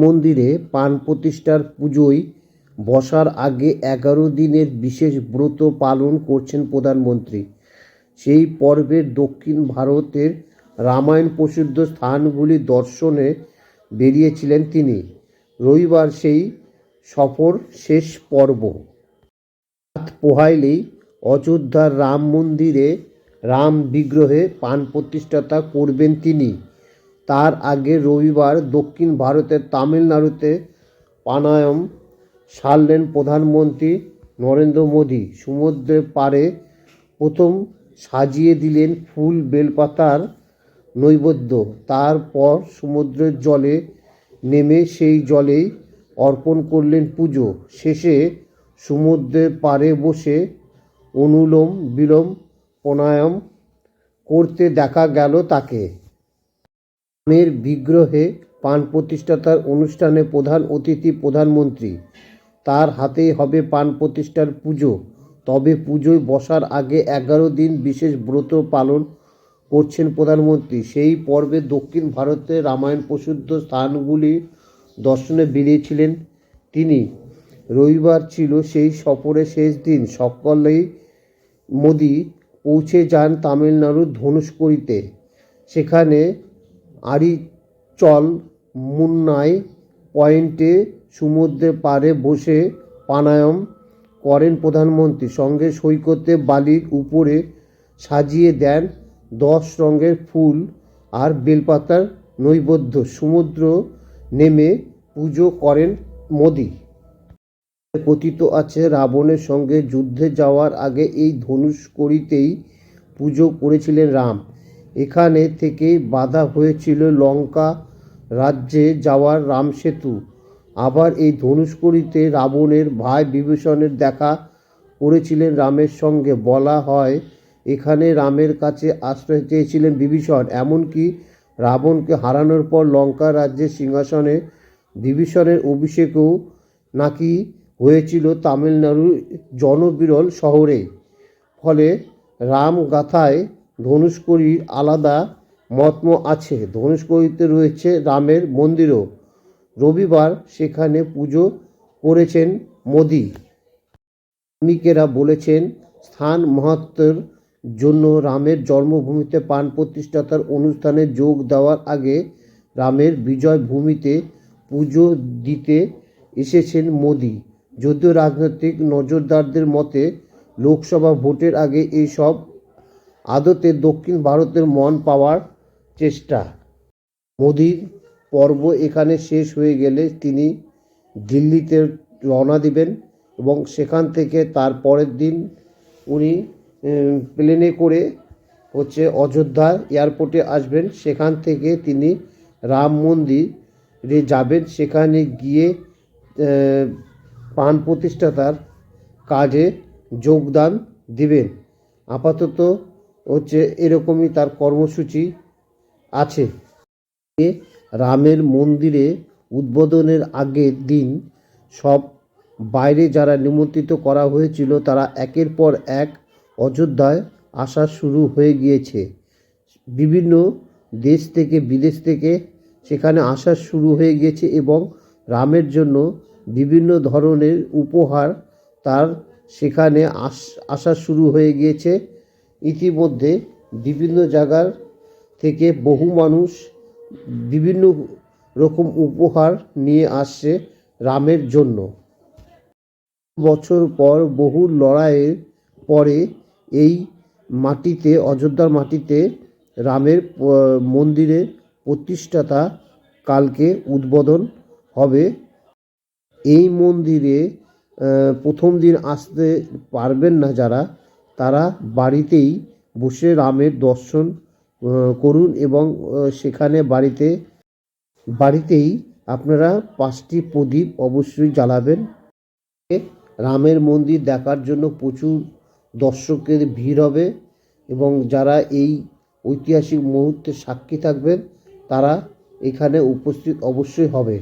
মন্দিরে প্রাণ প্রতিষ্ঠার পুজোয় বসার আগে ১১ দিনের বিশেষ ব্রত পালন করছেন প্রধানমন্ত্রী। সেই পর্বে দক্ষিণ ভারতের রামায়ণ প্রসিদ্ধ স্থানগুলি দর্শনে বেরিয়েছিলেন তিনি। রবিবার সেই সফর শেষ পর্ব। রাত পোহাইলেই অযোধ্যার রাম মন্দিরে রাম বিগ্রহে প্রাণ প্রতিষ্ঠাতা করবেন তিনি। তার আগে রবিবার দক্ষিণ ভারতের তামিলনাড়ুতে পানায়ম সারলেন প্রধানমন্ত্রী নরেন্দ্র মোদী। সমুদ্রের পাড়ে প্রথম সাজিয়ে দিলেন ফুল বেলপাতার নৈবেদ্য। তারপর সমুদ্রের জলে নেমে সেই জলেই অর্পণ করলেন পুজো। শেষে সমুদ্রের পাড়ে বসে অনুলোম বিলোম প্রাণায়াম করতে দেখা গেল তাকে। রামের বিগ্রহে প্রাণ প্রতিষ্ঠাতার অনুষ্ঠানে প্রধান অতিথি প্রধানমন্ত্রী। তার হাতেই হবে প্রাণ প্রতিষ্ঠার পুজো। তবে পুজোয় বসার আগে ১১ দিন বিশেষ ব্রত পালন করছেন প্রধানমন্ত্রী। সেই পর্বে দক্ষিণ ভারতের রামায়ণ প্রসিদ্ধ স্থানগুলি দর্শনে বেরিয়েছিলেন তিনি। রবিবার ছিল সেই সফরের শেষ দিন। সকালেই মোদী পৌঁছে যান তামিলনাড়ুর ধনুষকোড়িতে। সেখানে আরিচল মুন্নাই পয়েন্টে সমুদ্রের পাড়ে বসে প্রাণায়াম করেন প্রধানমন্ত্রী। সঙ্গে সৈকতে বালির উপরে সাজিয়ে দেন ১০ রঙের ফুল আর বেলপাতার নৈবেদ্য। সমুদ্র নেমে পুজো করেন মোদী। কথিত আছে রাবণের সঙ্গে যুদ্ধে যাওয়ার আগে এই ধনুষকোড়িতেই পুজো করেছিলেন রাম। এখানে থেকেই বাঁধা হয়েছিল লঙ্কা রাজ্যে যাওয়ার রামসেতু। আবার এই ধনুষকোড়িতে রাবণের ভাই বিভীষণের দেখা করেছিলেন রামের সঙ্গে। বলা হয় এখানে রামের কাছে আশ্রয় চেয়েছিলেন বিভীষণ। এমনকি রাবণকে হারানোর পর লঙ্কা রাজ্যের সিংহাসনে বিভীষণের অভিষেকও নাকি হয়েছিল তামিলনাড়ুর জনবিরল শহরে। ফলে রামগাথায় ধনুষকোড়ির আলাদা মহাত্ম্য আছে। ধনুষকোড়িতে রয়েছে রামের মন্দিরও। রবিবার সেখানে পুজো করেছেন মোদী। ধার্মিকেরা বলেছেন স্থান মাহাত্ম্যের জন্য রামের জন্মভূমিতে প্রাণ প্রতিষ্ঠাতার অনুষ্ঠানে যোগ দেওয়ার আগে রামের বিজয় ভূমিতে পুজো দিতে এসেছেন মোদী। যদিও রাজনৈতিক নজরদারদের মতে লোকসভা ভোটের আগে এইসব আদতে দক্ষিণ ভারতের মন পাওয়ার চেষ্টা। মোদীর পর্ব এখানে শেষ হয়ে গেলে তিনি দিল্লিতে রওনা দিবেন এবং সেখান থেকে তার পরের দিন উনি প্লেনে করে অযোধ্যা এয়ারপোর্টে আসবেন। সেখান থেকে তিনি রাম মন্দিরে যাবেন। সেখানে গিয়ে প্রাণ প্রতিষ্ঠাতার কাজে যোগদান দিবেন। আপাতত এরকমই তার কর্মসূচি আছে। রামের মন্দিরে উদ্বোধনের আগের দিন সব বাইরে যারা নিমন্ত্রিত করা হয়েছিল তারা একের পর এক অযোধ্যায় আসা শুরু হয়ে গিয়েছে। বিভিন্ন দেশ থেকে বিদেশ থেকে সেখানে আসা শুরু হয়ে গিয়েছে এবং রামের জন্য বিভিন্ন ধরনের উপহার তার সেখানে আসা শুরু হয়ে গিয়েছে। ইতিমধ্যে বিভিন্ন জায়গার থেকে বহু মানুষ বিভিন্ন রকম উপহার নিয়ে আসছে রামের জন্য। বছর পর বহু লড়াইয়ের পরে এই মাটিতে অযোধ্যার মাটিতে রামের মন্দিরের প্রতিষ্ঠাতা কালকে উদ্বোধন হবে। এই মন্দিরে প্রথম দিন আসতে পারবেন না যারা, তারা বাড়িতেই বসে রামের দর্শন করুন এবং সেখানে বাড়িতেই আপনারা 5টি প্রদীপ অবশ্যই জ্বালাবেন। রামের মন্দির দেখার জন্য প্রচুর দর্শকের ভিড় হবে এবং যারা এই ঐতিহাসিক মুহূর্তে সাক্ষী থাকবেন তারা এখানে উপস্থিত অবশ্যই হবে।